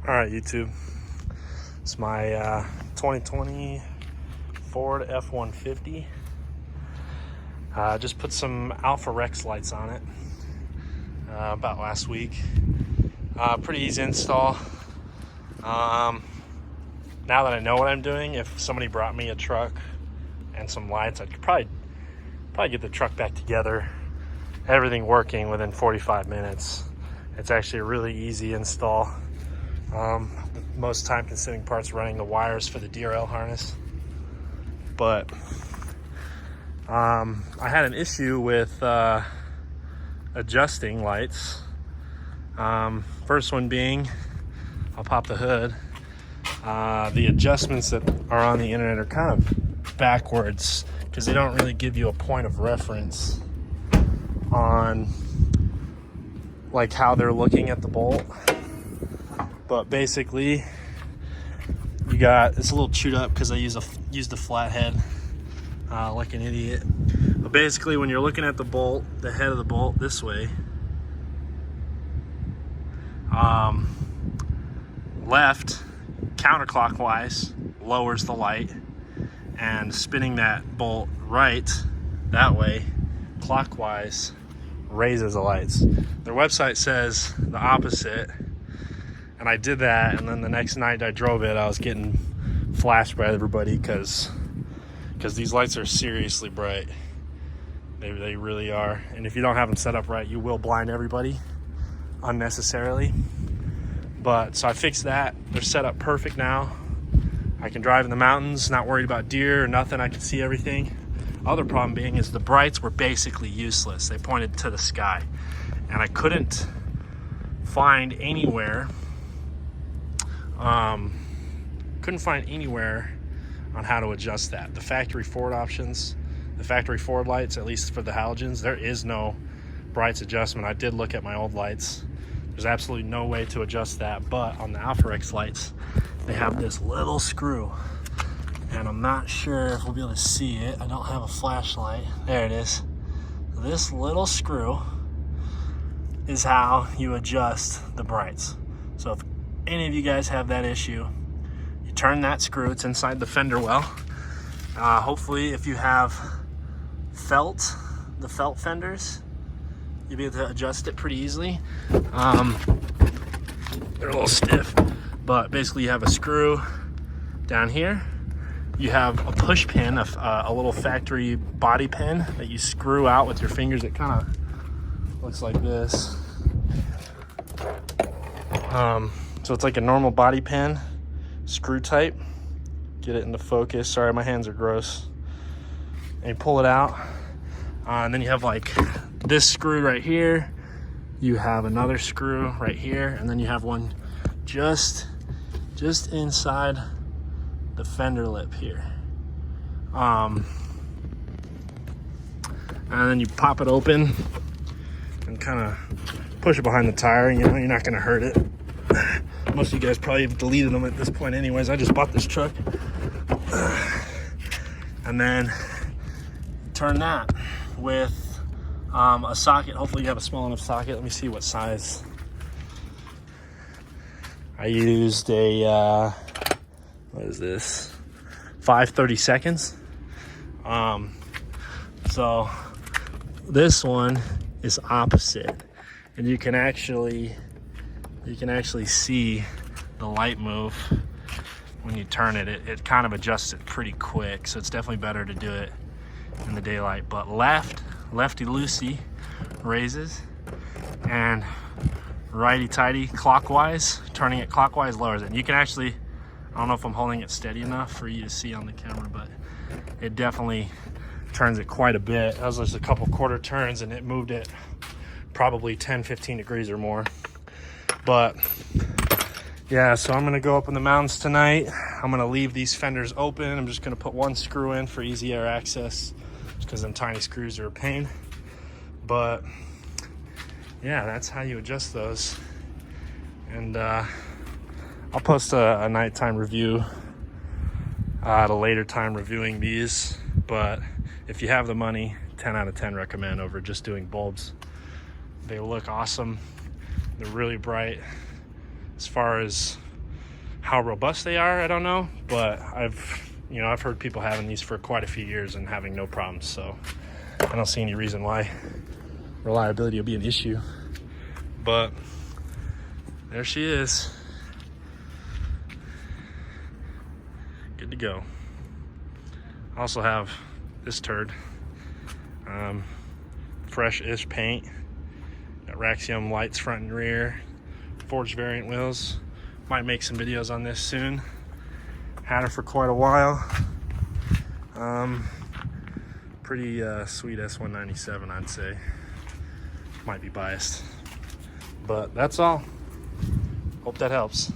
All right, YouTube. It's my 2020 Ford F150. Just put some AlphaRex lights on it about last week. Pretty easy install. Now that I know what I'm doing, if somebody brought me a truck and some lights, I could probably get the truck back together, everything working within 45 minutes. It's actually a really easy install. The most time consuming part's running the wires for the DRL harness. But I had an issue with adjusting lights. First one being, I'll pop the hood. The adjustments that are on the internet are kind of backwards because they don't really give you a point of reference on like how they're looking at the bolt. But basically, you got, it's a little chewed up because I used a flathead like an idiot. But basically, when you're looking at the bolt, the head of the bolt this way, left counterclockwise lowers the light, and spinning that bolt right that way clockwise raises the lights. Their website says the opposite. And I did that, and then the next night I drove it, I was getting flashed by everybody because these lights are seriously bright. They really are. And if you don't have them set up right, you will blind everybody unnecessarily. But so I fixed that. They're set up perfect now. I can drive in the mountains, not worried about deer or nothing. I can see everything. Other problem being is the brights were basically useless. They pointed to the sky, and I couldn't find anywhere on how to adjust that. The factory Ford options, the factory Ford lights, at least for the halogens, there is no brights adjustment. I did look at my old lights. There's absolutely no way to adjust that, but on the AlphaRex lights, they have this little screw, and I'm not sure if we'll be able to see it. I don't have a flashlight. There it is. This little screw is how you adjust the brights. So if any of you guys have that issue, you turn that screw. It's inside the fender well. Hopefully, if you have the felt fenders, you'll be able to adjust it pretty easily. They're a little stiff, but basically you have a screw down here. You have a push pin, a little factory body pin that you screw out with your fingers. It kind of looks like this. So it's like a normal body pin, screw type. Get it into focus. Sorry, my hands are gross. And you pull it out, and then you have like this screw right here. You have another screw right here, and then you have one just inside the fender lip here. And then you pop it open and kind of push it behind the tire. You know, you're not gonna hurt it. Most of you guys probably have deleted them at this point anyways. I just bought this truck. And then turn that with a socket. Hopefully you have a small enough socket. Let me see what size. I used a, what is this? 5/32. So this one is opposite. And you can actually see the light move when you turn it. It kind of adjusts it pretty quick, so it's definitely better to do it in the daylight. But lefty-loosey raises, and righty-tighty clockwise, turning it clockwise lowers it. And you can actually, I don't know if I'm holding it steady enough for you to see on the camera, but it definitely turns it quite a bit. That was just a couple quarter turns, and it moved it probably 10-15 degrees or more. But yeah, so I'm gonna go up in the mountains tonight. I'm gonna leave these fenders open. I'm just gonna put one screw in for easy air access, because them tiny screws are a pain. But yeah, that's how you adjust those. And I'll post a nighttime review at a later time reviewing these. But if you have the money, 10 out of 10 recommend over just doing bulbs. They look awesome. They're really bright. As far as How robust they are, I don't know, but I've heard people having these for quite a few years and having no problems, so I don't see any reason why reliability will be an issue. But there she is. Good to go. I also have this turd. Fresh-ish paint. Got Raxium lights front and rear. Forged variant wheels. Might make some videos on this soon. Had her for quite a while. Pretty sweet S197, I'd say. Might be biased. But that's all. Hope that helps.